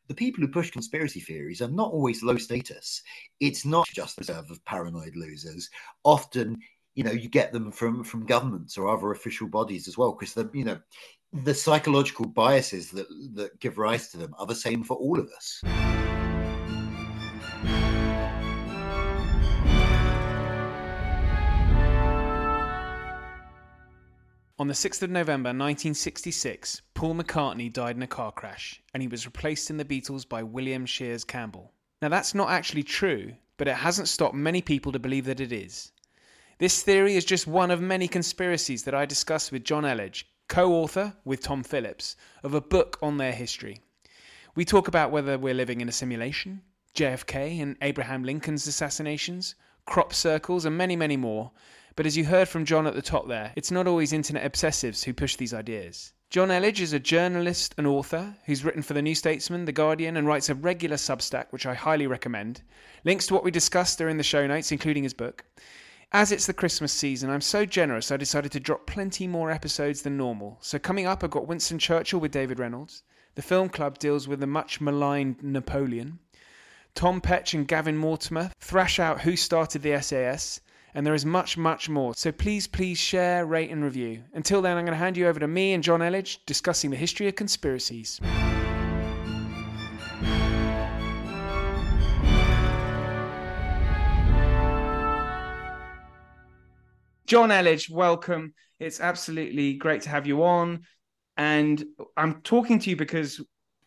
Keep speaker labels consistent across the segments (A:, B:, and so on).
A: the people who push conspiracy theories are not always low status. It's not just the reserve of paranoid losers. Often, you get them from governments or other official bodies as well, because the psychological biases that give rise to them are the same for all of us.
B: On the 6th of November 1966, Paul McCartney died in a car crash, and he was replaced in the Beatles by William Shears Campbell. Now that's not actually true, but it hasn't stopped many people to believe that it is. This theory is just one of many conspiracies that I discussed with Jonn Elledge, co-author with Tom Phillips, of a book on their history. We talk about whether we're living in a simulation, JFK and Abraham Lincoln's assassinations, crop circles, and many, many more. But as you heard from John at the top there, it's not always internet obsessives who push these ideas. Jonn Elledge is a journalist and author who's written for the New Statesman, The Guardian, and writes a regular Substack, which I highly recommend. Links to what we discussed are in the show notes, including his book. As it's the Christmas season, I'm so generous I decided to drop plenty more episodes than normal. So coming up, I've got Winston Churchill with David Reynolds. The Film Club deals with the much maligned Napoleon. Tom Petch and Gavin Mortimer thrash out who started the SAS. And there is much, much more. So please share, rate and review. Until then, I'm going to hand you over to me and Jonn Elledge discussing the history of conspiracies. Jonn Elledge, welcome. It's absolutely great to have you on. And I'm talking to you because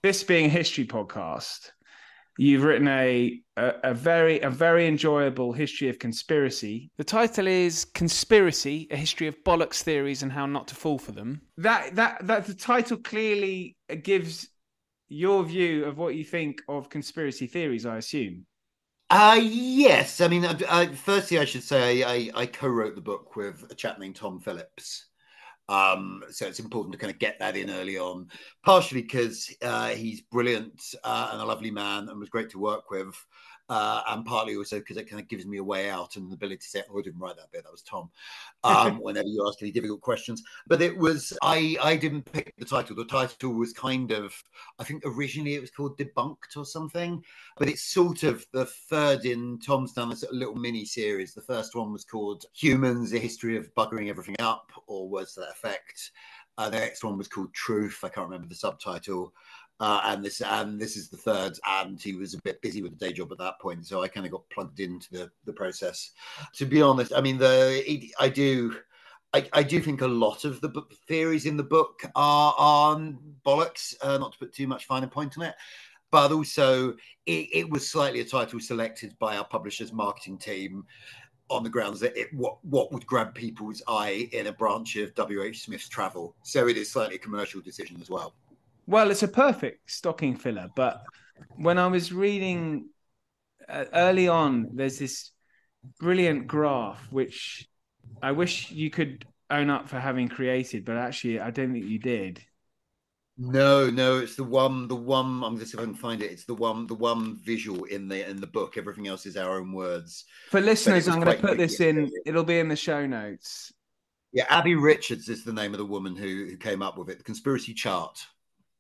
B: this being a history podcast, you've written a very enjoyable history of conspiracy. The title is Conspiracy: A History of Bollocks Theories and How Not to Fall for Them. That the title clearly gives your view of what you think of conspiracy theories, I assume.
A: Yes. I mean, firstly, I should say I co-wrote the book with a chap named Tom Phillips. So it's important to kind of get that in early on, partially because he's brilliant and a lovely man and was great to work with, and partly also because it kind of gives me a way out and the ability to say, oh, I didn't write that bit, that was Tom, whenever you ask any difficult questions. But it was, I didn't pick the title. The title was kind of, I think originally it was called Debunked or something, but it's sort of the third in, Tom's done a sort of little mini series. The first one was called Humans, A History of Buggering Everything Up, or words to that effect. The next one was called Truth. I can't remember the subtitle. And this is the third, and he was a bit busy with the day job at that point, so I kind of got plugged into the process. To be honest, I mean, I do think a lot of the theories in the book are bollocks, not to put too much finer point on it, but also it was slightly a title selected by our publisher's marketing team on the grounds that what would grab people's eye in a branch of W.H. Smith's travel. So it is slightly a commercial decision as well.
B: Well, it's a perfect stocking filler, but when I was reading early on, there's this brilliant graph, which I wish you could own up for having created, but actually I don't think you did.
A: No, it's the one, I'm going to see if I can find it. It's the one visual in the book. Everything else is our own words.
B: For listeners, I'm going to put this in, it'll be in the show notes.
A: Yeah, Abby Richards is the name of the woman who came up with it, the conspiracy chart.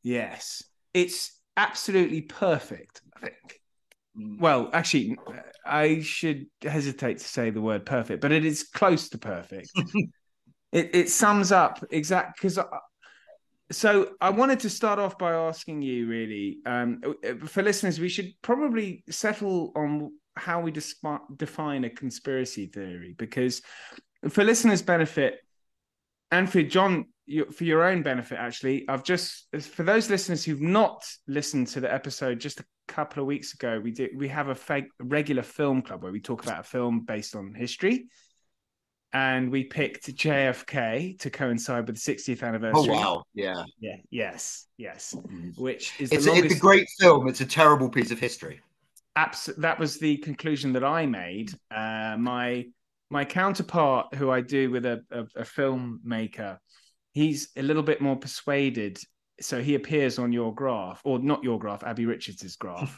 B: Yes, it's absolutely perfect, I think. Well, actually, I should hesitate to say the word perfect, but it is close to perfect. It sums up exactly, because so I wanted to start off by asking you, really, for listeners, we should probably settle on how we define a conspiracy theory, because for listeners' benefit and for John, for your own benefit, actually, for those listeners who've not listened to the episode just a couple of weeks ago, we have a regular film club where we talk about a film based on history, and we picked JFK to coincide with the 60th anniversary.
A: Oh wow! Yeah.
B: Yes.
A: Mm-hmm.
B: Which is
A: it's a great film. It's a terrible piece of history.
B: That was the conclusion that I made. My counterpart, who I do with a filmmaker, he's a little bit more persuaded, so he appears on your graph, or not your graph, Abby Richards' graph.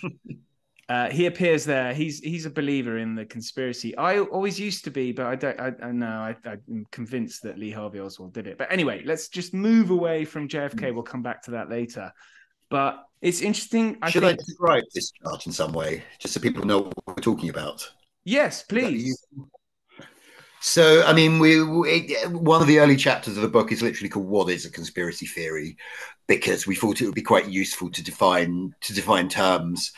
B: He appears there. He's a believer in the conspiracy. I always used to be, but I'm convinced that Lee Harvey Oswald did it. But anyway, let's just move away from JFK. We'll come back to that later. But it's interesting.
A: Should I describe this chart in some way, just so people know what we're talking about?
B: Yes, please.
A: So, I mean, one of the early chapters of the book is literally called "What is a Conspiracy Theory?" because we thought it would be quite useful to define terms.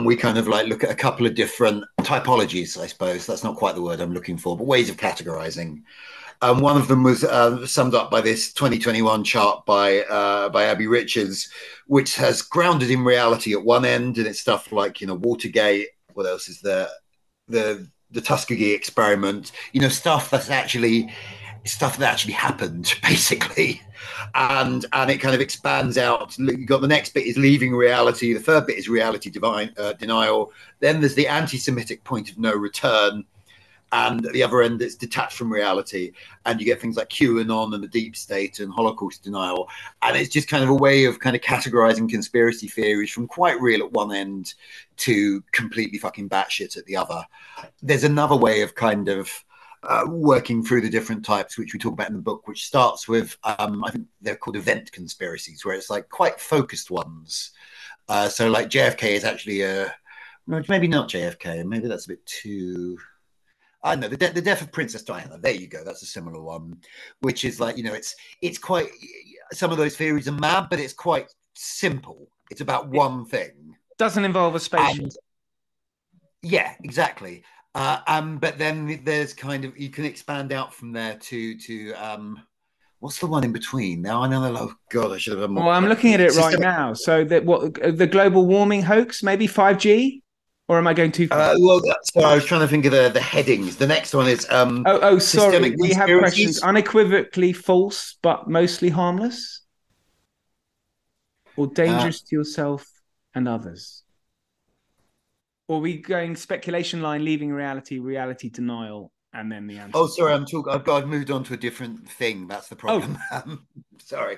A: We kind of like look at a couple of different typologies, I suppose. That's not quite the word I'm looking for, but ways of categorizing. One of them was summed up by this 2021 chart by Abby Richards, which has grounded in reality at one end, and it's stuff like, you know, Watergate. What else is there? The Tuskegee experiment. You know, stuff that actually happened, basically. And it kind of expands out. You got the next bit is leaving reality. The third bit is reality denial. Then there's the anti-Semitic point of no return. And at the other end, it's detached from reality. And you get things like QAnon and the deep state and Holocaust denial. And it's just kind of a way of kind of categorizing conspiracy theories from quite real at one end to completely fucking batshit at the other. There's another way of kind of working through the different types, which we talk about in the book, which starts with, I think they're called event conspiracies, where it's like quite focused ones. So like JFK is actually maybe not JFK, maybe that's a bit too... I know the death of Princess Diana. There you go. That's a similar one, which is like, you know, it's quite, some of those theories are mad, but it's quite simple. It's about one thing.
B: Doesn't involve a spaceship.
A: Yeah, exactly. But then there's kind of, you can expand out from there to what's the one in between? Now I know. Oh God, I should have done more.
B: Well, I'm looking at it right now. So the global warming hoax, maybe 5G. Or am I going too far?
A: Well, so I was trying to think of the headings. The next one is
B: sorry. We have questions. Unequivocally false, but mostly harmless, or dangerous to yourself and others. Or are we going speculation line, leaving reality, reality denial, and then the answer?
A: Oh, sorry, I've moved on to a different thing. That's the problem. Oh. Sorry.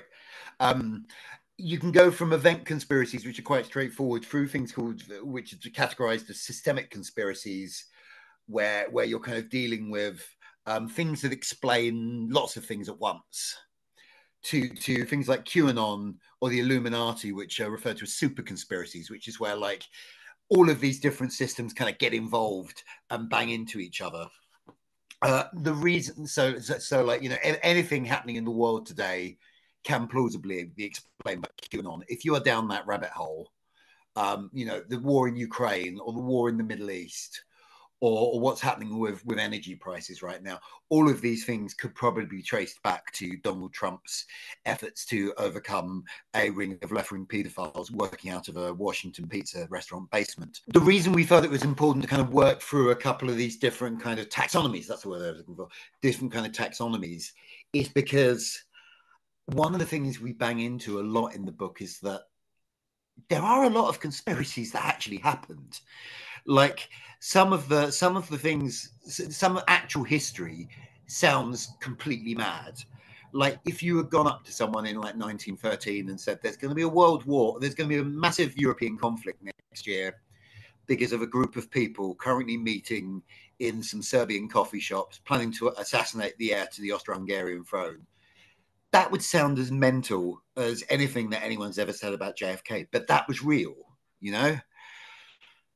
A: You can go from event conspiracies, which are quite straightforward, through things which are categorized as systemic conspiracies, where you're kind of dealing with things that explain lots of things at once, to things like QAnon or the Illuminati, which are referred to as super conspiracies, which is where like all of these different systems kind of get involved and bang into each other. The reason, so like, you know, anything happening in the world today can plausibly be explained by QAnon. If you are down that rabbit hole, you know, the war in Ukraine or the war in the Middle East, or what's happening with energy prices right now, all of these things could probably be traced back to Donald Trump's efforts to overcome a ring of left-wing pedophiles working out of a Washington pizza restaurant basement. The reason we felt it was important to kind of work through a couple of these different kind of taxonomies, that's the word I was looking for, different kind of taxonomies, is because one of the things we bang into a lot in the book is that there are a lot of conspiracies that actually happened. Like some of the things, some actual history sounds completely mad. Like if you had gone up to someone in like 1913 and said, there's going to be a world war, there's going to be a massive European conflict next year because of a group of people currently meeting in some Serbian coffee shops, planning to assassinate the heir to the Austro-Hungarian throne, that would sound as mental as anything that anyone's ever said about JFK, but that was real, you know?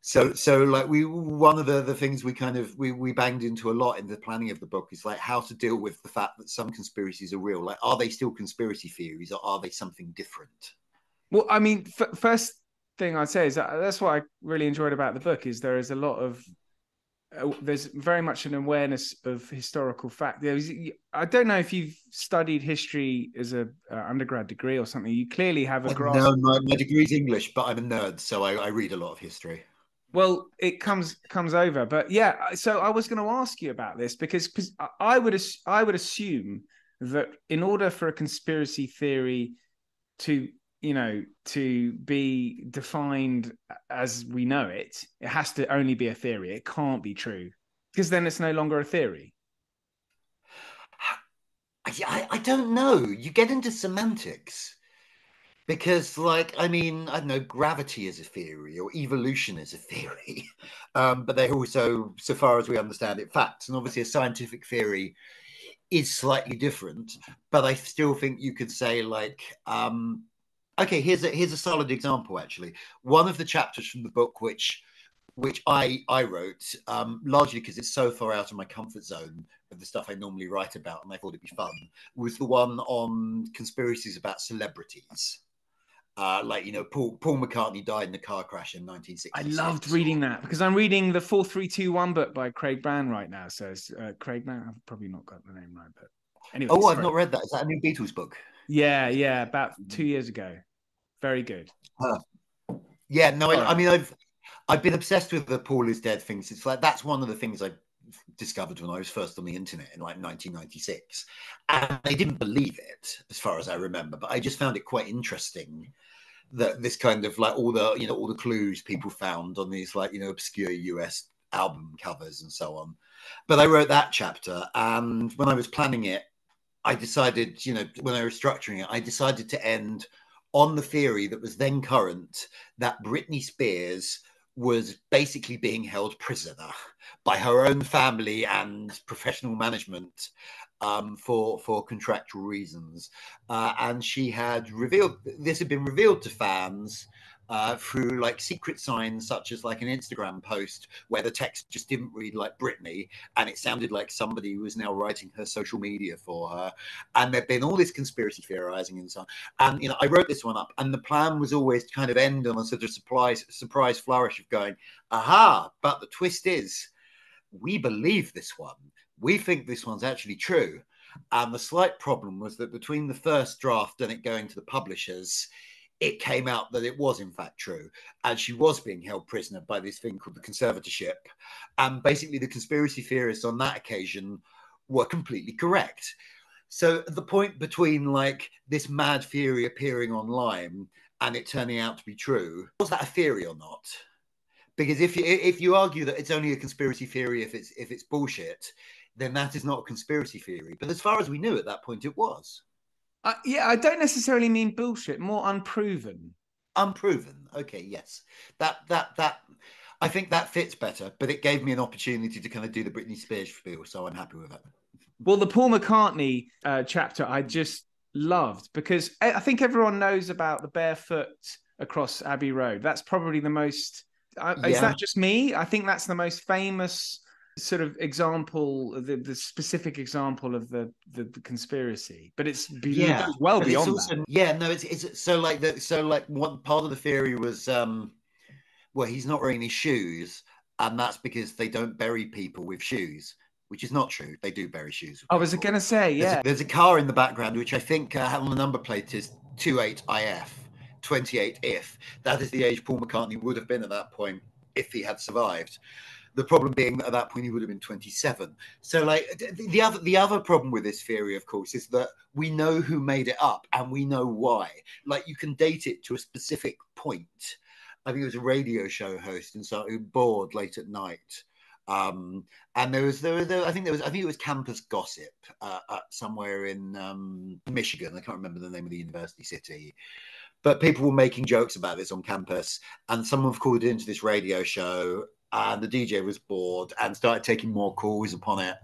A: So like one of the things we banged into a lot in the planning of the book is like how to deal with the fact that some conspiracies are real. Like, are they still conspiracy theories or are they something different?
B: Well, I mean, first thing I'd say is that's what I really enjoyed about the book is there is a lot of there's very much an awareness of historical fact. I don't know if you've studied history as a undergrad degree or something. You clearly have a grasp.
A: No, my degree's English, but I'm a nerd, so I read a lot of history.
B: Well, it comes over, but yeah. So I was going to ask you about this because I would assume that in order for a conspiracy theory to be defined as we know it, it has to only be a theory. It can't be true because then it's no longer a theory.
A: I don't know. You get into semantics because, like, I mean, I don't know, gravity is a theory or evolution is a theory, but they're also, so far as we understand it, facts. And obviously a scientific theory is slightly different, but I still think you could say like, Okay, here's a solid example. Actually, one of the chapters from the book which I wrote, largely because it's so far out of my comfort zone of the stuff I normally write about, and I thought it'd be fun, was the one on conspiracies about celebrities. Like, Paul McCartney died in a car crash in
B: I loved
A: 1966.
B: reading that because I'm reading the 4321 book by Craig Brand right now. So it's Craig Brand. I've probably not got the name right, but anyway,
A: Oh, I've
B: sorry.
A: not read that. Is that a new Beatles book?
B: Yeah, about 2 years ago. Very good.
A: Huh. Yeah, no,
B: Sorry.
A: I mean, I've been obsessed with the Paul is dead things. It's like that's one of the things I discovered when I was first on the internet in like 1996, and I didn't believe it as far as I remember, but I just found it quite interesting that this kind of like all the clues people found on these like obscure US album covers and so on. But I wrote that chapter, and when I was planning it, I decided, when I was structuring it, I decided to end on the theory that was then current that Britney Spears was basically being held prisoner by her own family and professional management for contractual reasons, and she had revealed this had been revealed to fans through like secret signs such as like an Instagram post where the text just didn't read like Britney and it sounded like somebody was now writing her social media for her. And there'd been all this conspiracy theorizing and so on. And I wrote this one up, and the plan was always to kind of end on a sort of surprise flourish of going, aha, but the twist is we believe this one. We think this one's actually true. And the slight problem was that between the first draft and it going to the publishers, it came out that it was in fact true, and she was being held prisoner by this thing called the conservatorship. And basically, the conspiracy theorists on that occasion were completely correct. So the point between like this mad theory appearing online and it turning out to be true, was that a theory or not? Because if you argue that it's only a conspiracy theory if it's bullshit, then that is not a conspiracy theory. But as far as we knew at that point, it was.
B: Yeah, I don't necessarily mean bullshit, more unproven.
A: Unproven. Okay, yes. That I think that fits better, but it gave me an opportunity to kind of do the Britney Spears spiel, so I'm happy with that.
B: Well, the Paul McCartney chapter I just loved because I think everyone knows about the barefoot across Abbey Road. That's probably the most. Is
A: Yeah.
B: that just me? I think that's the most famous sort of example, the specific example of the conspiracy. But it
A: Yeah.
B: goes well
A: But it's
B: beyond that.
A: also yeah, no, it's so like one part of the theory was well, he's not wearing any shoes, and that's because they don't bury people with shoes, which is not true. They do bury shoes with
B: I was
A: people.
B: going to say,
A: There's a,
B: yeah.
A: there's a car in the background which I think on the number plate is 28IF, 28 if. That is the age Paul McCartney would have been at that point if he had survived. The problem being that at that point he would have been 27. So, like the other problem with this theory, of course, is that we know who made it up and we know why. Like you can date it to a specific point. I think it was a radio show host and so bored late at night. And I think it was campus gossip somewhere in Michigan. I can't remember the name of the university city, but people were making jokes about this on campus, and someone called into this radio show, and the DJ was bored and started taking more calls upon it,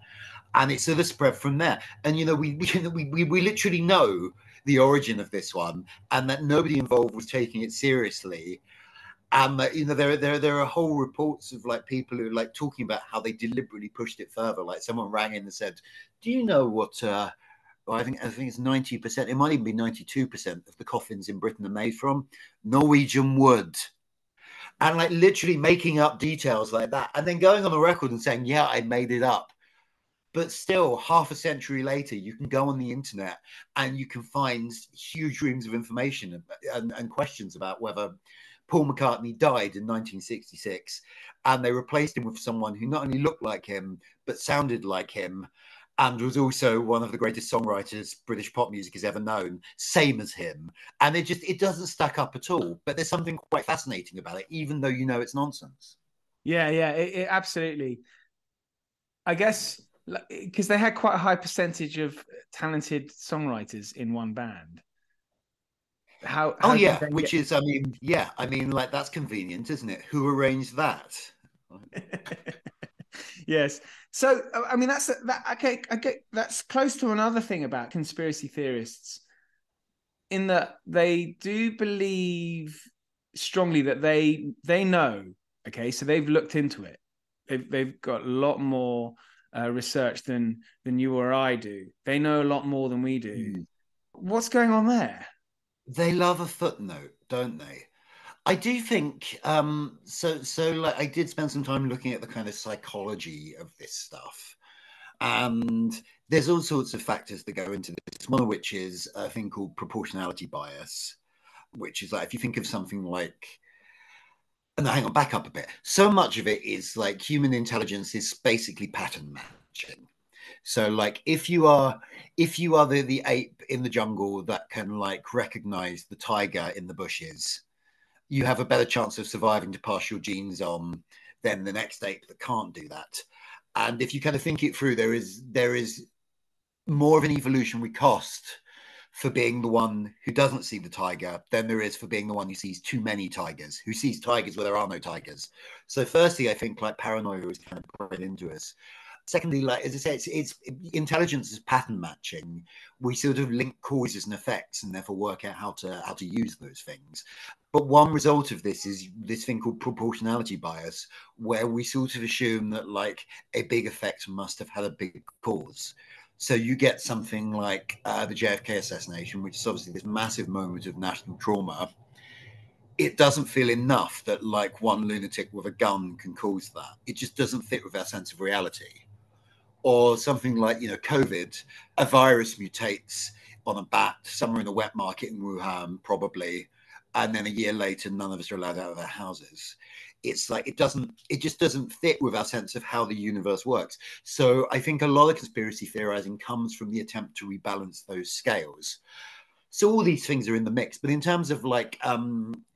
A: and it sort of spread from there. And we literally know the origin of this one, and that nobody involved was taking it seriously. And that there are whole reports of like people who are like talking about how they deliberately pushed it further. Like someone rang in and said, "Do you know what?" Well, I think it's 90%. It might even be 92% of the coffins in Britain are made from Norwegian wood, and like literally making up details like that, and then going on the record and saying, "Yeah, I made it up." But still, half a century later, you can go on the internet and you can find huge reams of information and questions about whether Paul McCartney died in 1966 and they replaced him with someone who not only looked like him, but sounded like him and was also one of the greatest songwriters British pop music has ever known, same as him. And it doesn't stack up at all. But there's something quite fascinating about it, even though you know it's nonsense.
B: Yeah, it absolutely. I guess because they had quite a high percentage of talented songwriters in one band.
A: Oh
B: How did
A: yeah,
B: they
A: which
B: get?
A: is, I mean, yeah, I mean, like that's convenient, isn't it? Who arranged that?
B: Yes. So I mean that okay. I get that's close to another thing about conspiracy theorists. in that they do believe strongly that they know. Okay, so they've looked into it. They've got a lot more research than you or I do. They know a lot more than we do. What's going on there?
A: They love a footnote, don't they? I do think so like I did spend some time looking at the kind of psychology of this stuff. And there's all sorts of factors that go into this, one of which is a thing called proportionality bias, which is like if you think of something like, and hang on, back up a bit. So much of it is like human intelligence is basically pattern matching. So like if you are the ape in the jungle that can like recognize the tiger in the bushes, you have a better chance of surviving to pass your genes on than the next ape that can't do that. And if you kind of think it through, there is more of an evolutionary cost for being the one who doesn't see the tiger than there is for being the one who sees too many tigers, who sees tigers where there are no tigers. So firstly, I think like paranoia is kind of bred into us. Secondly, like as I say, it's intelligence is pattern matching. We sort of link causes and effects, and therefore work out how to use those things. But one result of this is this thing called proportionality bias, where we sort of assume that like a big effect must have had a big cause. So you get something like the JFK assassination, which is obviously this massive moment of national trauma. It doesn't feel enough that like one lunatic with a gun can cause that. It just doesn't fit with our sense of reality. Or something like, COVID, a virus mutates on a bat somewhere in the wet market in Wuhan, probably, and then a year later, none of us are allowed out of our houses. It's like it just doesn't fit with our sense of how the universe works. So I think a lot of conspiracy theorizing comes from the attempt to rebalance those scales. So all these things are in the mix. But in terms of like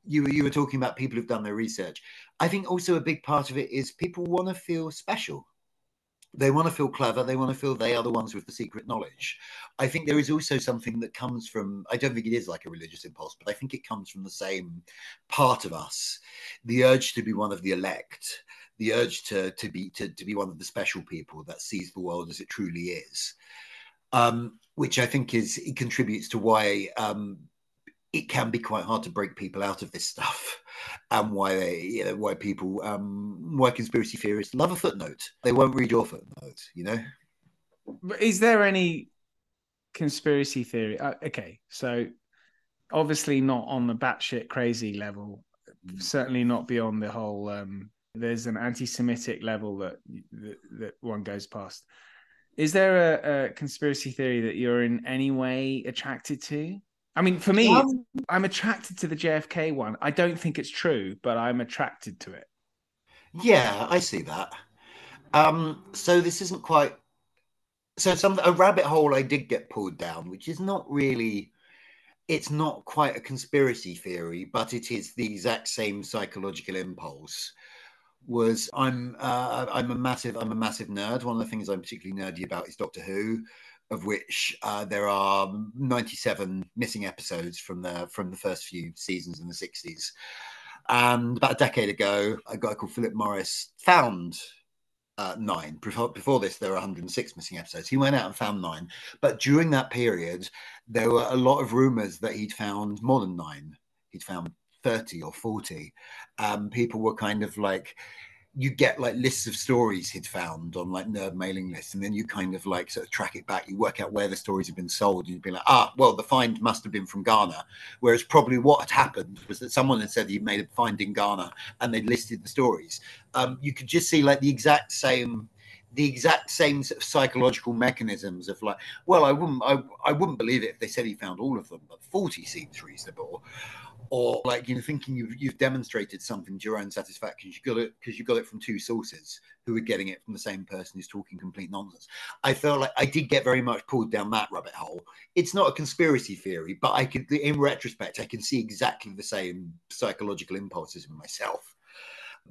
A: you were talking about people who've done their research, I think also a big part of it is people want to feel special. They want to feel clever. They want to feel they are the ones with the secret knowledge. I think there is also something that comes from, I don't think it is like a religious impulse, but I think it comes from the same part of us. The urge to be one of the elect, the urge to be one of the special people that sees the world as it truly is. Which I think it contributes to why it can be quite hard to break people out of this stuff, and why people, why conspiracy theorists love a footnote. They won't read your footnote.
B: But is there any conspiracy theory? Okay, so obviously not on the batshit crazy level. Certainly not beyond the whole. There's an anti-Semitic level that one goes past. Is there a conspiracy theory that you're in any way attracted to? I mean, for me, I'm attracted to the JFK one. I don't think it's true, but I'm attracted to it.
A: Yeah, I see that. So this isn't quite. So a rabbit hole I did get pulled down, which is not really. It's not quite a conspiracy theory, but it is the exact same psychological impulse. Was I'm a massive nerd. One of the things I'm particularly nerdy about is Doctor Who, of which there are 97 missing episodes from the first few seasons in the 60s. And about a decade ago, a guy called Philip Morris found nine. Before this, there were 106 missing episodes. He went out and found nine. But during that period, there were a lot of rumors that he'd found more than nine. He'd found 30 or 40. People were kind of like, you get like lists of stories he'd found on like nerd mailing lists, and then you kind of like sort of track it back. You work out where the stories have been sold. You'd be like, well, the find must have been from Ghana. Whereas probably what had happened was that someone had said he'd made a find in Ghana, and they'd listed the stories. You could just see like the exact same sort of psychological mechanisms of like, well, I wouldn't believe it if they said he found all of them, but 40 seems reasonable. Or like thinking you've demonstrated something to your own satisfaction. You got it from two sources who are getting it from the same person who's talking complete nonsense. I felt like I did get very much pulled down that rabbit hole. It's not a conspiracy theory, but in retrospect, I can see exactly the same psychological impulses in myself.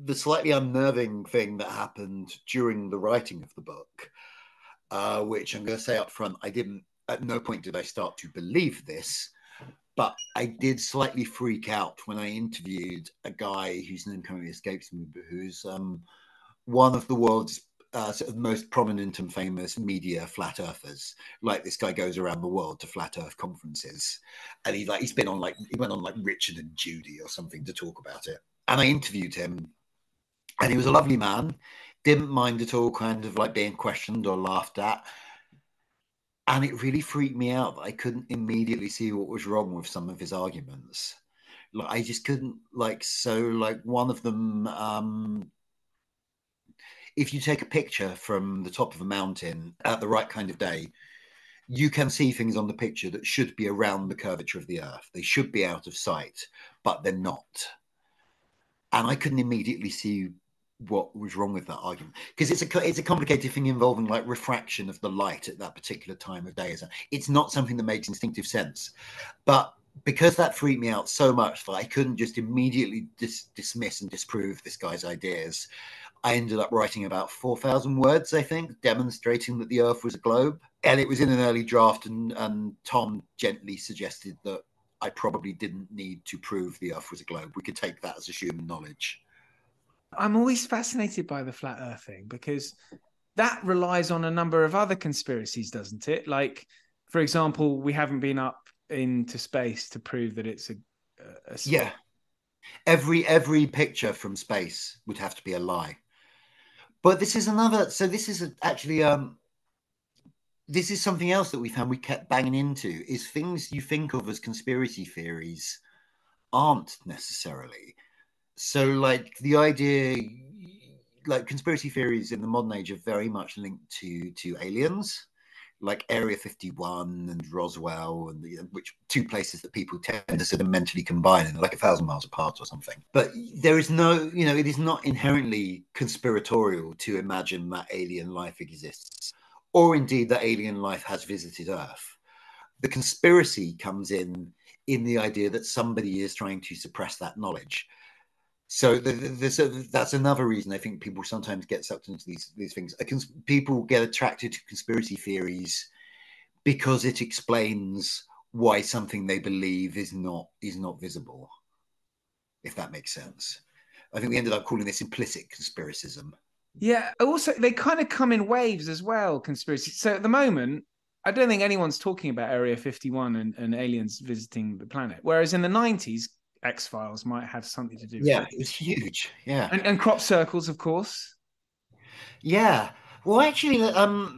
A: The slightly unnerving thing that happened during the writing of the book, which I'm going to say up front, at no point did I start to believe this, but I did slightly freak out when I interviewed a guy whose name currently escapes me, but who's one of the world's sort of most prominent and famous media flat earthers. Like, this guy goes around the world to flat earth conferences, and he went on like Richard and Judy or something to talk about it. And I interviewed him, and he was a lovely man, didn't mind at all kind of like being questioned or laughed at. And it really freaked me out that I couldn't immediately see what was wrong with some of his arguments. Like, I just couldn't, like, so like one of them, if you take a picture from the top of a mountain at the right kind of day, you can see things on the picture that should be around the curvature of the earth. They should be out of sight, but they're not. And I couldn't immediately see what was wrong with that argument, because it's a complicated thing involving like refraction of the light at that particular time of day. It's not something that makes instinctive sense. But because that freaked me out so much that I couldn't just immediately dismiss and disprove this guy's ideas, I ended up writing about 4,000 words, I think, demonstrating that the Earth was a globe. And it was in an early draft, and Tom gently suggested that I probably didn't need to prove the Earth was a globe. We could take that as human knowledge.
B: I'm always fascinated by the flat Earth thing, because that relies on a number of other conspiracies, doesn't it? Like, for example, we haven't been up into space to prove that it's a
A: yeah. Every picture from space would have to be a lie. But this is another. So this is actually this is something else that we found we kept banging into, is things you think of as conspiracy theories aren't necessarily. So like the idea, like conspiracy theories in the modern age are very much linked to aliens, like Area 51 and Roswell, and which two places that people tend to sort of mentally combine, and like 1,000 miles apart or something. But there is no, it is not inherently conspiratorial to imagine that alien life exists, or indeed that alien life has visited Earth. The conspiracy comes in the idea that somebody is trying to suppress that knowledge. So that's another reason I think people sometimes get sucked into these things. People get attracted to conspiracy theories because it explains why something they believe is not visible, if that makes sense. I think we ended up calling this implicit conspiracism.
B: Yeah. Also, they kind of come in waves as well, conspiracy. So at the moment, I don't think anyone's talking about Area 51 and aliens visiting the planet. Whereas in the 90s, X-Files might have something to do with
A: it. It was huge. Yeah.
B: And crop circles, of course.
A: Yeah. Well, actually,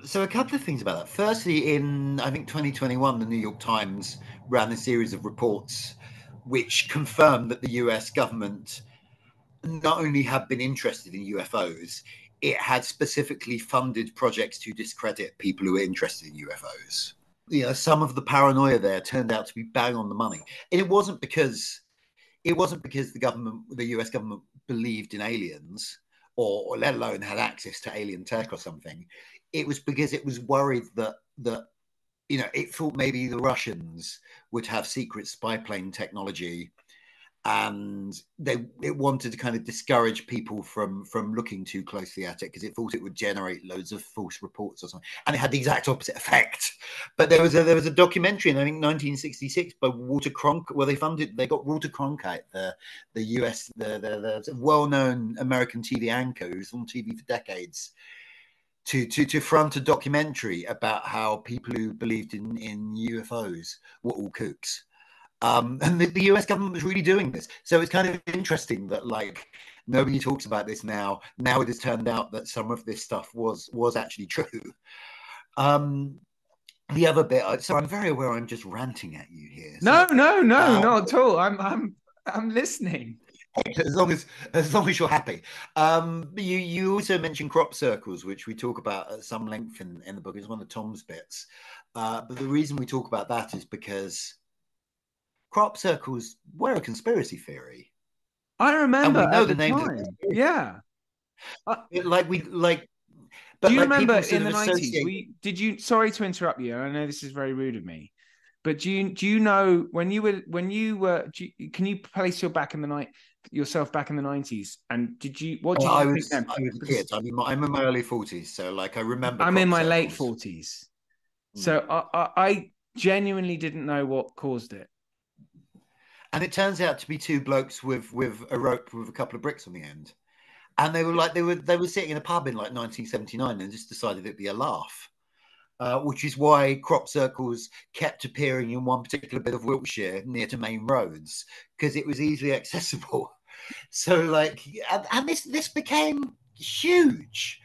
A: so a couple of things about that. Firstly, in, I think, 2021, the New York Times ran a series of reports which confirmed that the US government not only had been interested in UFOs, it had specifically funded projects to discredit people who were interested in UFOs. Some of the paranoia there turned out to be bang on the money. And it wasn't because the US government believed in aliens, or let alone had access to alien tech or something. It was because it was worried that it thought maybe the Russians would have secret spy plane technology, and it wanted to kind of discourage people from looking too closely at it, because it thought it would generate loads of false reports or something. And it had the exact opposite effect. But there was a documentary in, I think, 1966 by Walter Cronkite, where they got Walter Cronkite, the US, the well-known American TV anchor who's on TV for decades, to front a documentary about how people who believed in UFOs were all kooks. And the US government was really doing this. So it's kind of interesting that, like, nobody talks about this now. Now it has turned out that some of this stuff was actually true. The other bit, so I'm very aware I'm just ranting at you here.
B: So, no, not at all. I'm listening.
A: As long as you're happy. You also mentioned crop circles, which we talk about at some length in the book. It's one of Tom's bits. But the reason we talk about that is because crop circles were a conspiracy theory.
B: I remember.
A: And we know the name of the
B: yeah.
A: But
B: do you
A: like
B: remember in the 90s? Did you? Sorry to interrupt you. I know this is very rude of me, but do you know when you were? Can you place yourself back in the 90s? And did you? What did you think then?
A: I was a kid. I'm in my early 40s, so like I remember.
B: I'm in my late 40s, so I genuinely didn't know what caused it.
A: And it turns out to be two blokes with a rope with a couple of bricks on the end. And they were sitting in a pub in like 1979 and just decided it'd be a laugh. Which is why crop circles kept appearing in one particular bit of Wiltshire near to main roads, because it was easily accessible. So like, and this became huge.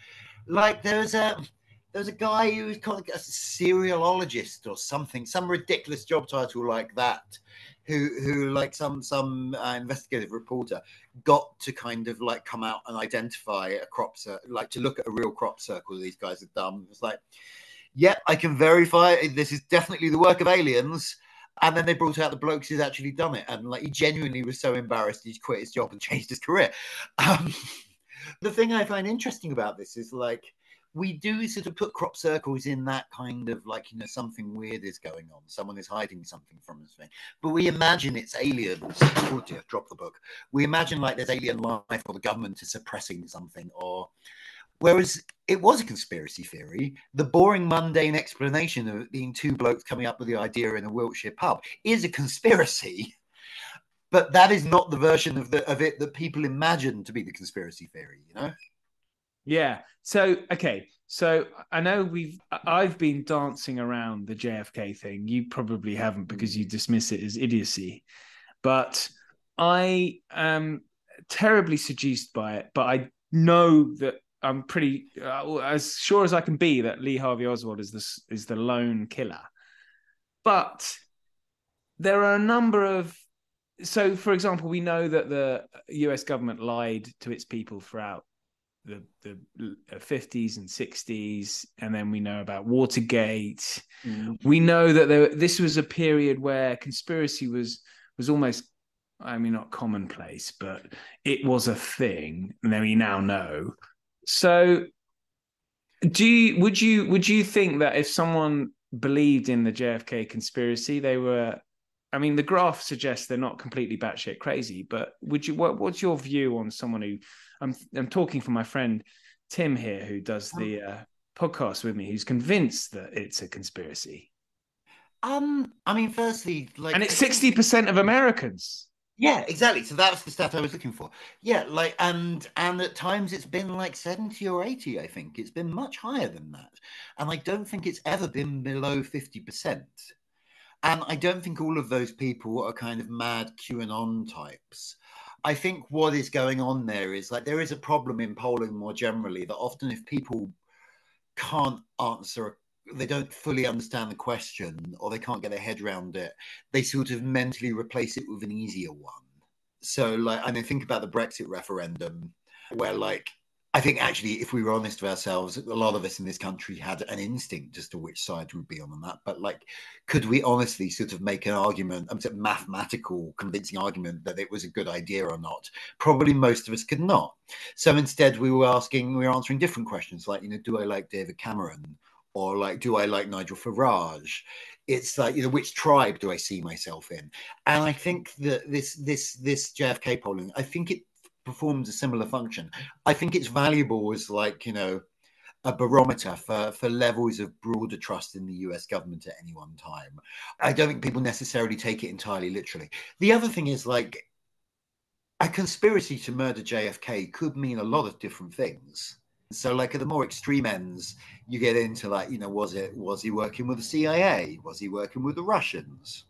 A: Like there was a guy who was called a serialologist or something, some ridiculous job title like that, who like some investigative reporter got to kind of like come out and identify a crop like to look at a real crop circle these guys had done. It was like, yeah, I can verify this is definitely the work of aliens. And then they brought out the blokes who'd actually done it. And like he genuinely was so embarrassed he'd quit his job and changed his career. Um, the thing I find interesting about this is like we do sort of put crop circles in that kind of like, something weird is going on. Someone is hiding something from us. But we imagine it's aliens. Oh dear, drop the book. We imagine like there's alien life or the government is suppressing something or whereas it was a conspiracy theory, the boring, mundane explanation of it being two blokes coming up with the idea in a Wiltshire pub is a conspiracy, but that is not the version of it that people imagine to be the conspiracy theory,
B: Yeah. So, okay. So I know I've been dancing around the JFK thing. You probably haven't because you dismiss it as idiocy. But I am terribly seduced by it. But I know that I'm pretty as sure as I can be that Lee Harvey Oswald is the lone killer. But there are a number of so, for example, we know that the US government lied to its people throughout the 50s and 60s, and then we know about Watergate. We know that this was a period where conspiracy was almost, I mean, not commonplace, but it was a thing, and then we now know. So would you think that if someone believed in the JFK conspiracy, they were, I mean, the graph suggests they're not completely batshit crazy, but what's your view on someone who, I'm talking for my friend Tim here, who does the podcast with me, who's convinced that it's a conspiracy?
A: I mean, firstly, like,
B: and it's 60% of Americans.
A: Yeah, exactly. So that's the stat I was looking for. Yeah, like, and at times it's been like 70 or 80, I think. It's been much higher than that. And I don't think it's ever been below 50%. And I don't think all of those people are kind of mad QAnon types. I think what is going on there is like there is a problem in polling more generally that often if people can't answer, they don't fully understand the question or they can't get their head around it, they sort of mentally replace it with an easier one. So like, I mean, think about the Brexit referendum where like, I think actually, if we were honest with ourselves, a lot of us in this country had an instinct as to which side we'd be on that. But like, could we honestly sort of make an argument, a mathematical, convincing argument that it was a good idea or not? Probably most of us could not. So instead, we were answering different questions like, do I like David Cameron? Or like, do I like Nigel Farage? It's like, which tribe do I see myself in? And I think that this JFK polling, I think it performs a similar function. I think it's valuable as like, a barometer for levels of broader trust in the US government at any one time. I don't think people necessarily take it entirely literally. The other thing is like a conspiracy to murder JFK could mean a lot of different things. So like at the more extreme ends, you get into like, was he working with the CIA? Was he working with the Russians?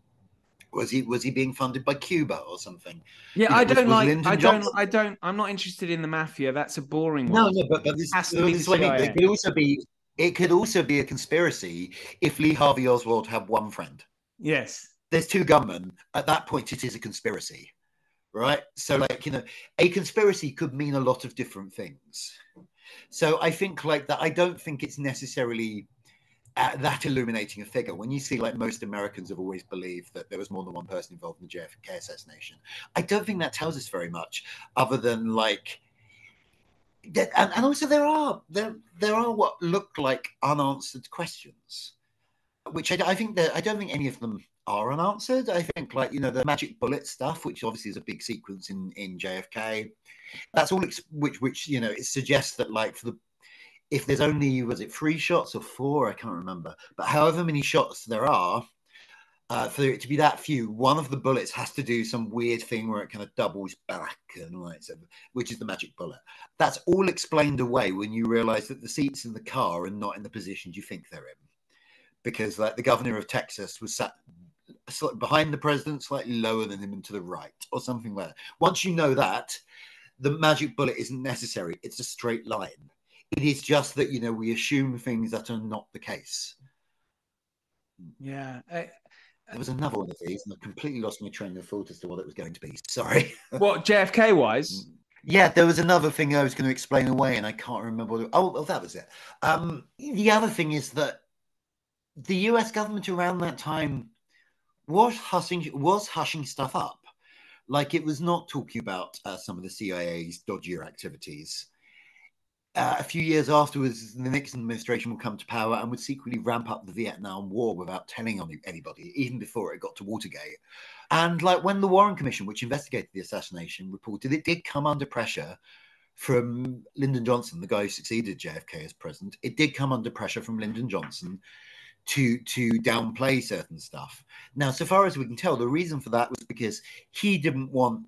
A: Was he being funded by Cuba or something?
B: Yeah, I'm not interested in the mafia. That's a boring one.
A: No, but this
B: Has to be
A: is what I mean. It could also be a conspiracy if Lee Harvey Oswald had one friend.
B: Yes.
A: There's two gunmen. At that point, it is a conspiracy, right? So like, a conspiracy could mean a lot of different things. So I think like that, I don't think it's necessarily that illuminating a figure. When you see like most Americans have always believed that there was more than one person involved in the JFK assassination, I don't think that tells us very much other than like, and also there are what look like unanswered questions, which I think that I don't think any of them are unanswered. I think like the magic bullet stuff, which obviously is a big sequence in JFK. That's all which it suggests that like if there's only, was it 3 shots or 4? I can't remember. But however many shots there are, For it to be that few, one of the bullets has to do some weird thing where it kind of doubles back and like so, which is the magic bullet. That's all explained away when you realize that the seats in the car are not in the positions you think they're in, because like the governor of Texas was sat behind the president, slightly lower than him and to the right, or something like that. Once you know that, the magic bullet isn't necessary. It's a straight line. It is just that, you know, we assume things that are not the case.
B: Yeah.
A: There was another one of these, and I completely lost my train of thought as to what it was going to be. Sorry.
B: What, JFK wise?
A: Yeah, there was another thing I was going to explain away, and I can't remember what it. Oh, that was it. The other thing is that the US government around that time was hushing stuff up. Like, it was not talking about some of the CIA's dodgier activities. A few years afterwards, the Nixon administration would come to power and would secretly ramp up the Vietnam War without telling anybody, even before it got to Watergate. And like when the Warren Commission, which investigated the assassination, reported, it did come under pressure from Lyndon Johnson, the guy who succeeded JFK as president. It did come under pressure from Lyndon Johnson to downplay certain stuff. Now, so far as we can tell, the reason for that was because he didn't want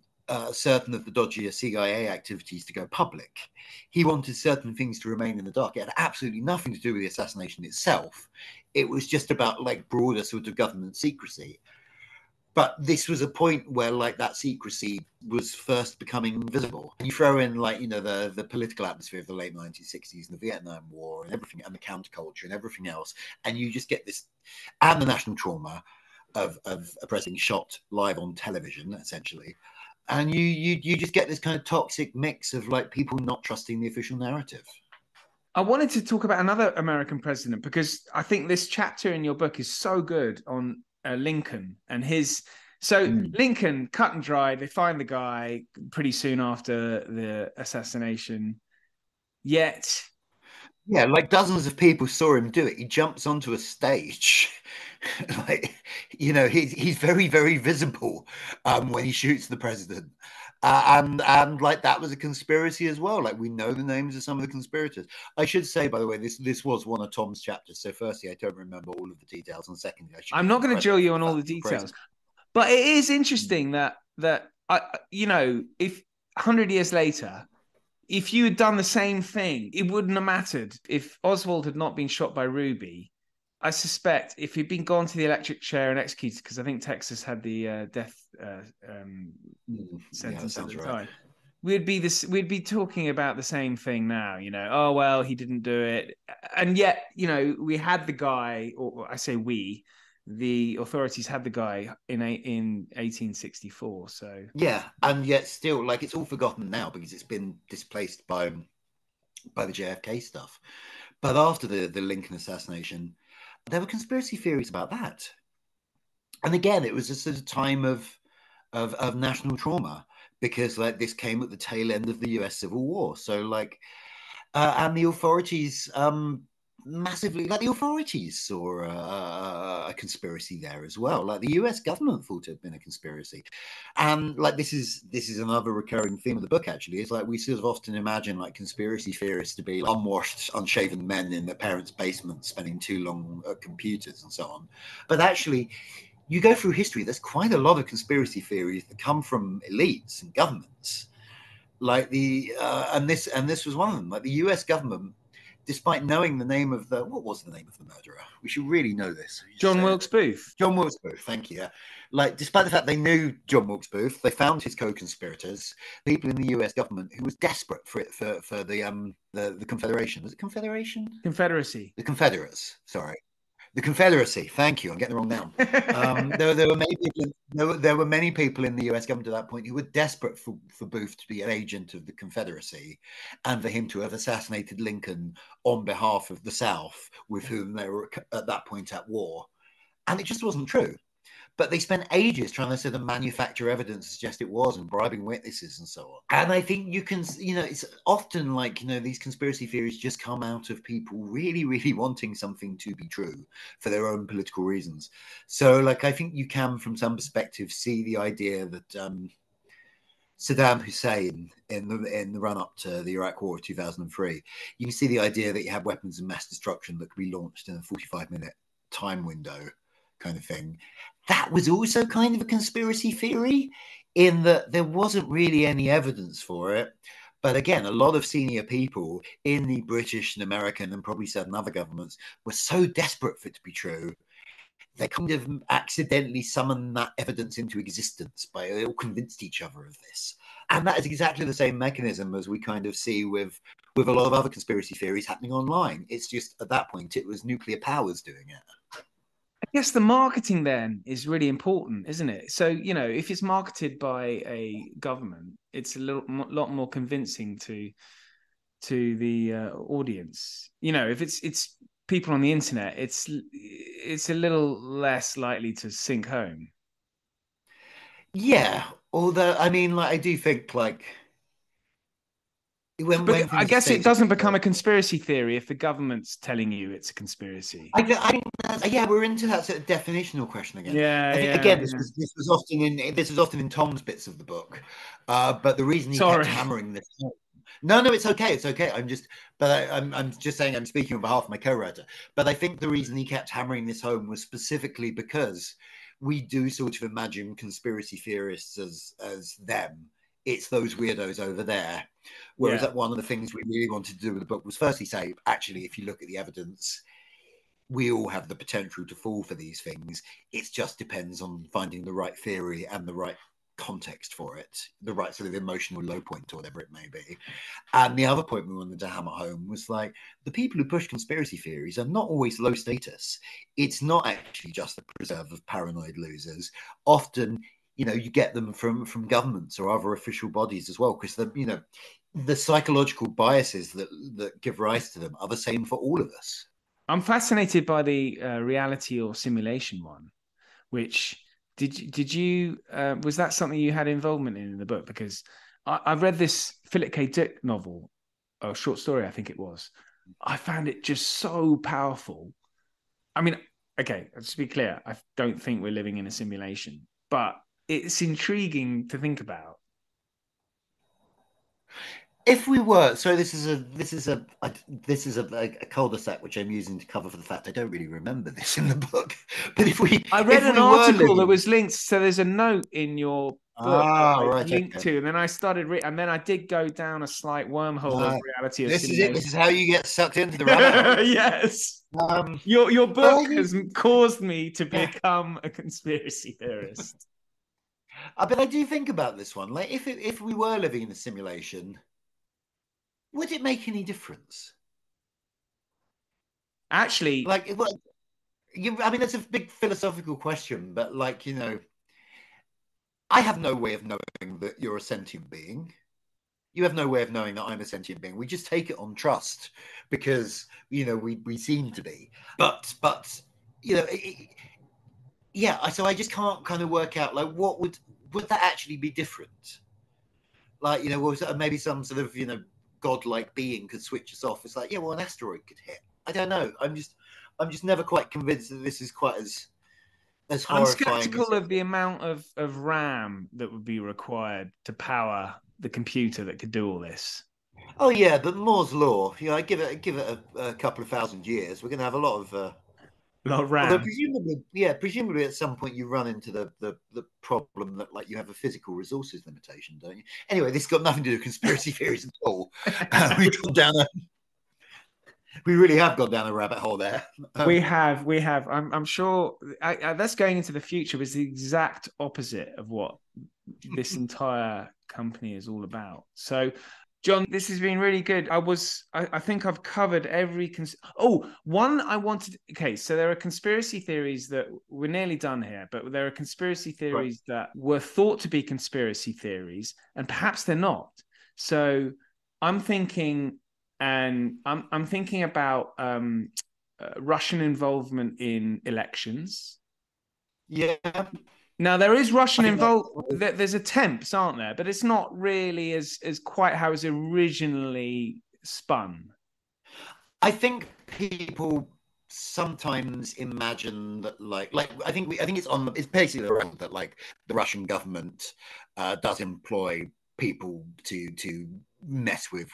A: certain of the dodgier CIA activities to go public. He wanted certain things to remain in the dark. It had absolutely nothing to do with the assassination itself. It was just about like broader sort of government secrecy. But this was a point where like that secrecy was first becoming visible. And you throw in like, you know, the political atmosphere of the late 1960s and the Vietnam War and everything, and the counterculture and everything else, and you just get this, and the national trauma of a president shot live on television, essentially. And you just get this kind of toxic mix of like people not trusting the official narrative.
B: I wanted to talk about another American president because I think this chapter in your book is so good on Lincoln and his. So Lincoln, cut and dry, they find the guy pretty soon after the assassination. Yet,
A: yeah, like dozens of people saw him do it. He jumps onto a stage, like, you know, he's very, very visible when he shoots the president. And like that was a conspiracy as well. Like we know the names of some of the conspirators. I should say, by the way, this was one of Tom's chapters. So firstly, I don't remember all of the details, and secondly,
B: I'm not going to drill you on all the details, but it is interesting that you know, if 100 years later, if you had done the same thing, it wouldn't have mattered. If Oswald had not been shot by Ruby, I suspect if he'd been gone to the electric chair and executed, because I think Texas had the death sentence at the time, we'd be talking about the same thing now. You know, oh well, he didn't do it, and yet, you know, we had the guy, or I say we. The authorities had the guy in 1864. So
A: yeah, and yet still, like, it's all forgotten now because it's been displaced by the JFK stuff. But after the Lincoln assassination, there were conspiracy theories about that. And again, it was a sort of time of national trauma because like this came at the tail end of the US Civil War. So like, and the authorities massively, like the authorities saw a conspiracy there as well. Like the US government thought it had been a conspiracy. And like this is another recurring theme of the book actually, is like we sort of often imagine like conspiracy theorists to be like unwashed, unshaven men in their parents' basement spending too long at computers and so on. But actually, you go through history, there's quite a lot of conspiracy theories that come from elites and governments. Like and this was one of them. Like the US government, despite knowing the name of what was the name of the murderer? We should really know this.
B: John Wilkes Booth.
A: John Wilkes Booth, thank you. Like, despite the fact they knew John Wilkes Booth, they found his co-conspirators, people in the US government who was desperate for the Confederation. Was it Confederation?
B: Confederacy.
A: The Confederates, sorry. The Confederacy. Thank you. I'm getting the wrong noun. There were many people in the US government at that point who were desperate for Booth to be an agent of the Confederacy and for him to have assassinated Lincoln on behalf of the South, with whom they were at that point at war. And it just wasn't true. But they spent ages trying to sort of manufacture evidence to suggest it was, and bribing witnesses and so on. And I think you can, you know, it's often like, you know, these conspiracy theories just come out of people really, really wanting something to be true for their own political reasons. So, like, I think you can, from some perspective, see the idea that Saddam Hussein, in the run-up to the Iraq War of 2003, you can see the idea that you have weapons of mass destruction that could be launched in a 45-minute time window kind of thing. That was also kind of a conspiracy theory in that there wasn't really any evidence for it. But again, a lot of senior people in the British and American and probably certain other governments were so desperate for it to be true, they kind of accidentally summoned that evidence into existence by they all convinced each other of this. And that is exactly the same mechanism as we kind of see with a lot of other conspiracy theories happening online. It's just at that point it was nuclear powers doing it.
B: I guess the marketing then is really important, isn't it? So, you know, if it's marketed by a government, it's a lot more convincing to the audience. You know, if it's people on the internet, it's a little less likely to sink home.
A: Yeah, although I mean, like I do think like when
B: But I
A: things are
B: guess it
A: stated,
B: doesn't become a conspiracy theory if the government's telling you it's a conspiracy.
A: yeah, we're into that sort of definitional question again.
B: Yeah,
A: I think
B: yeah,
A: again,
B: yeah.
A: this was often in Tom's bits of the book, but the reason he kept
B: Sorry.
A: hammering this. No, it's okay, it's okay. I'm just saying I'm speaking on behalf of my co-writer. But I think the reason he kept hammering this home was specifically because we do sort of imagine conspiracy theorists as them. It's those weirdos over there. Whereas
B: Yeah.
A: that one of the things we really wanted to do with the book was firstly say, actually, if you look at the evidence, we all have the potential to fall for these things. It just depends on finding the right theory and the right context for it, the right sort of emotional low point or whatever it may be. And the other point we wanted to hammer home was like the people who push conspiracy theories are not always low status. It's not actually just the preserve of paranoid losers. Often, you know, you get them from governments or other official bodies as well, because the psychological biases that give rise to them are the same for all of us.
B: I'm fascinated by the reality or simulation one, which did you was that something you had involvement in the book? Because I've read this Philip K. Dick novel, a short story, I think it was. I found it just so powerful. I mean, okay, let's be clear. I don't think we're living in a simulation, but it's intriguing to think about.
A: If we were, so this is a cul-de-sac which I'm using to cover for the fact I don't really remember this in the book. But
B: I read
A: if
B: an
A: we were
B: article that
A: living,
B: was linked, so there's a note in your book that I
A: right,
B: linked
A: okay.
B: to, and then I started, and then I did go down a slight wormhole of reality or
A: This is it.
B: simulation.
A: This is how you get sucked into the rabbit hole.
B: Yes,
A: Um,
B: your
A: but
B: book has caused me to
A: yeah,
B: become a conspiracy theorist.
A: but I do think about this one. Like, if we were living in a simulation, would it make any difference?
B: Actually,
A: Like, well, I mean, that's a big philosophical question, but like, I have no way of knowing that you're a sentient being. You have no way of knowing that I'm a sentient being. We just take it on trust because we seem to be. But you know, yeah. So I just can't kind of work out like what would that actually be different? Like maybe some sort of godlike being could switch us off. It's like, yeah, well, an asteroid could hit. I don't know. I'm just never quite convinced that this is quite as
B: I'm
A: horrifying as
B: skeptical of the amount of RAM that would be required to power the computer that could do all this.
A: Oh yeah, but Moore's law. I give it a couple of thousand years. We're going to have a lot of.
B: A lot of
A: Although
B: RAM.
A: presumably at some point you run into the problem that like you have a physical resources limitation, don't you? Anyway, this got nothing to do with conspiracy theories at all. We really have gone down a rabbit hole there.
B: We have. I'm sure that's going into the future was the exact opposite of what this entire company is all about. So, John, this has been really good. I think I've covered every. One I wanted. Okay, so there are conspiracy theories that we're nearly done here, but there are conspiracy
A: Right.
B: theories that were thought to be conspiracy theories, and perhaps they're not. So, I'm thinking, and I'm thinking about Russian involvement in elections.
A: Yeah,
B: Now there is
A: I
B: Russian
A: think that.
B: involved. There's attempts, aren't there? But it's not really as quite how it's originally spun.
A: I think people sometimes imagine that like I think it's basically around that like the Russian government does employ people to mess with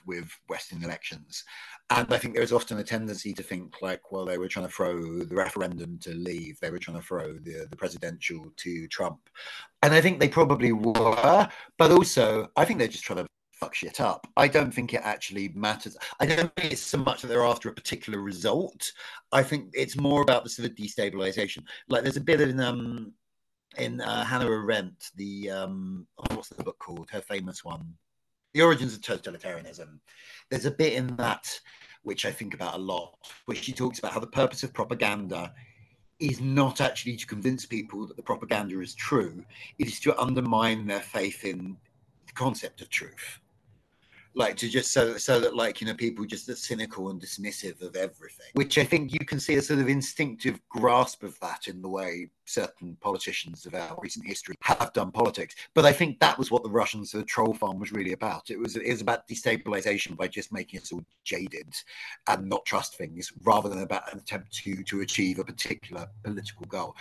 A: Western elections. And I think there's often a tendency to think like, well, they were trying to throw the referendum to Leave, they were trying to throw the presidential to Trump. And I think they probably were, but also I think they're just trying to fuck shit up. I don't think it actually matters. I don't think it's so much that they're after a particular result. I think it's more about the sort of destabilization. Like there's a bit in Hannah Arendt, the what's the book called? Her famous one, The Origins of Totalitarianism. There's a bit in that which I think about a lot, where she talks about how the purpose of propaganda is not actually to convince people that the propaganda is true. It is to undermine their faith in the concept of truth. Like to just so that like, you know, people just are cynical and dismissive of everything, which I think you can see a sort of instinctive grasp of that in the way certain politicians of our recent history have done politics. But I think that was what the Russian sort of troll farm was really about. It was about destabilization by just making us all jaded and not trust things, rather than about an attempt to achieve a particular political goal.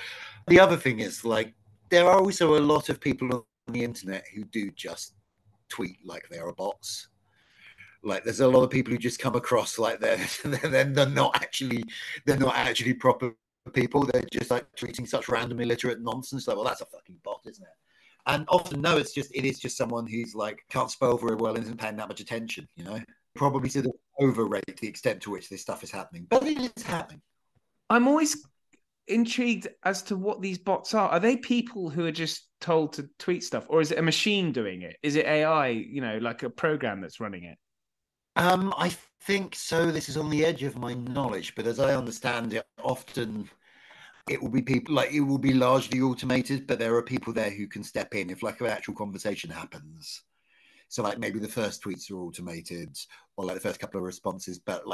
A: The other thing is, like, there are also a lot of people on the internet who do just tweet like they are bots. Like there's a lot of people who just come across like they're not actually proper people. They're just like tweeting such random illiterate nonsense. Like, well, that's a fucking bot, isn't it? And often, no, it is just someone who's like can't spell very well and isn't paying that much attention. You know, probably sort of overrate the extent to which this stuff is happening, but it is happening.
B: I'm always intrigued as to what these bots are. Are they people who are just told to tweet stuff, or is it a machine doing it? Is it AI, you know, like a program that's running it?
A: I think so. This is on the edge of my knowledge, but as I understand it, often it will be people, like it will be largely automated, but there are people there who can step in if like an actual conversation happens. So like maybe the first tweets are automated, or like the first couple of responses, but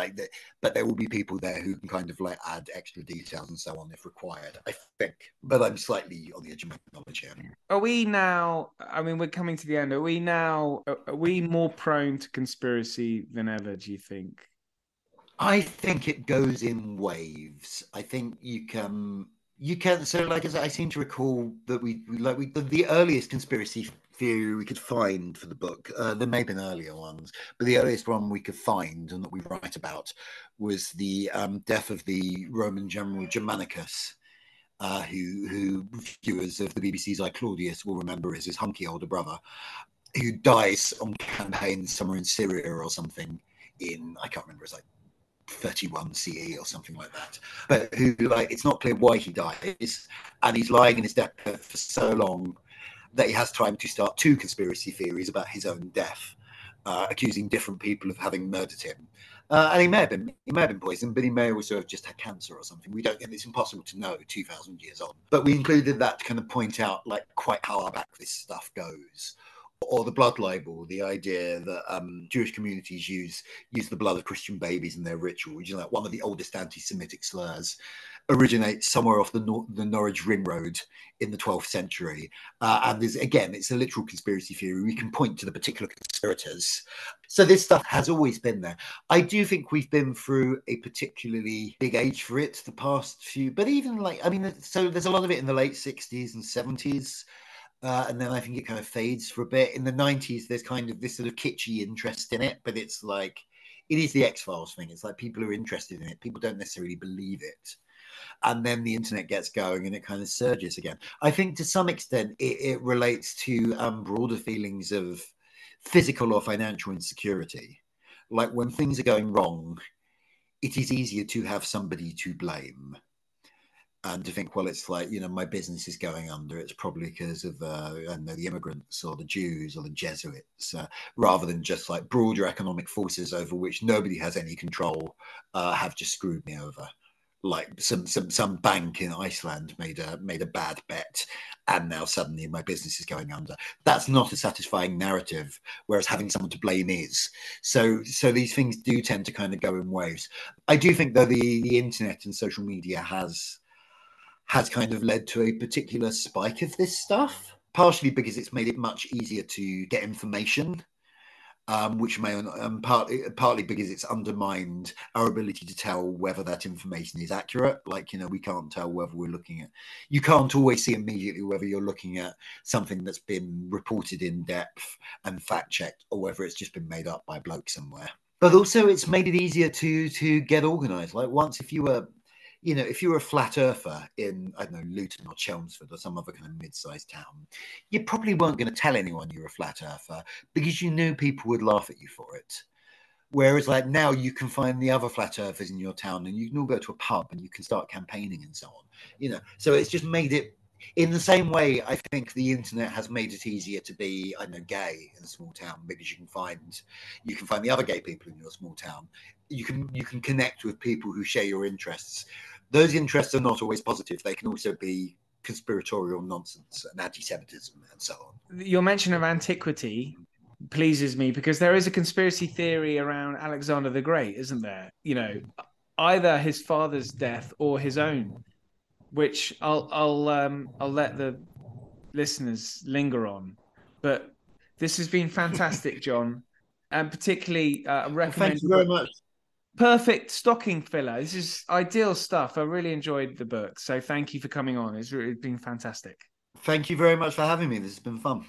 A: there will be people there who can kind of like add extra details and so on if required, I think. But I'm slightly on the edge of my knowledge here.
B: Are we now, I mean, we're coming to the end. Are we more prone to conspiracy than ever, do you think?
A: I think it goes in waves. I think you can so like as I seem to recall that the earliest conspiracy theory we could find for the book, there may have been earlier ones, but the earliest one we could find and that we write about was the death of the Roman general Germanicus, who viewers of the BBC's I Claudius will remember as his hunky older brother, who dies on campaign somewhere in Syria or something in, I can't remember, it's like 31 CE or something like that, but who, like, it's not clear why he dies, and he's lying in his deathbed for so long that he has time to start two conspiracy theories about his own death, accusing different people of having murdered him. And he may have been poisoned, but he may also have just had cancer or something. We don't, and it's impossible to know 2,000 years on. But we included that to kind of point out like quite how far back this stuff goes. Or the blood libel, the idea that Jewish communities use the blood of Christian babies in their ritual, which is like one of the oldest anti-Semitic slurs, originates somewhere off the Norwich Ring Road in the 12th century. And it's a literal conspiracy theory. We can point to the particular conspirators. So this stuff has always been there. I do think we've been through a particularly big age for it the past few, but even like, I mean, so there's a lot of it in the late 60s and 70s. And then I think it kind of fades for a bit. In the 90s, there's kind of this sort of kitschy interest in it, but it's like, it is the X-Files thing. It's like people are interested in it. People don't necessarily believe it. And then the internet gets going and it kind of surges again. I think to some extent, it relates to broader feelings of physical or financial insecurity. Like when things are going wrong, it is easier to have somebody to blame and to think, well, it's like, you know, my business is going under. It's probably because of, I don't know, the immigrants or the Jews or the Jesuits, rather than just like broader economic forces over which nobody has any control, have just screwed me over. Like some bank in Iceland made a bad bet, and now suddenly my business is going under. That's not a satisfying narrative, whereas having someone to blame is. So these things do tend to kind of go in waves. I do think though the internet and social media has kind of led to a particular spike of this stuff, partially because it's made it much easier to get information. which may partly because it's undermined our ability to tell whether that information is accurate. Like, we can't tell whether we're looking at, you can't always see immediately whether you're looking at something that's been reported in depth and fact checked, or whether it's just been made up by a bloke somewhere. But also it's made it easier to get organized. Like, once, if you were a flat earther in, I don't know, Luton or Chelmsford or some other kind of mid-sized town, you probably weren't going to tell anyone you were a flat earther because you knew people would laugh at you for it. Whereas, like, now you can find the other flat earthers in your town and you can all go to a pub and you can start campaigning and so on. So it's just made it, in the same way, I think the internet has made it easier to be, I don't know, gay in a small town, because you can find the other gay people in your small town. You can connect with people who share your interests. Those interests are not always positive. They can also be conspiratorial nonsense and anti-Semitism and so on.
B: Your mention of antiquity pleases me, because there is a conspiracy theory around Alexander the Great, isn't there? Either his father's death or his own, which I'll let the listeners linger on. But this has been fantastic, Jonn, and particularly recommend.
A: Thank you very much.
B: Perfect stocking filler. This is ideal stuff. I really enjoyed the book, so thank you for coming on. It's been fantastic.
A: Thank you very much for having me. This has been fun.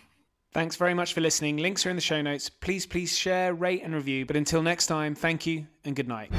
B: Thanks very much for listening. Links are in the show notes. Please share, rate and review. But until next time, thank you and good night.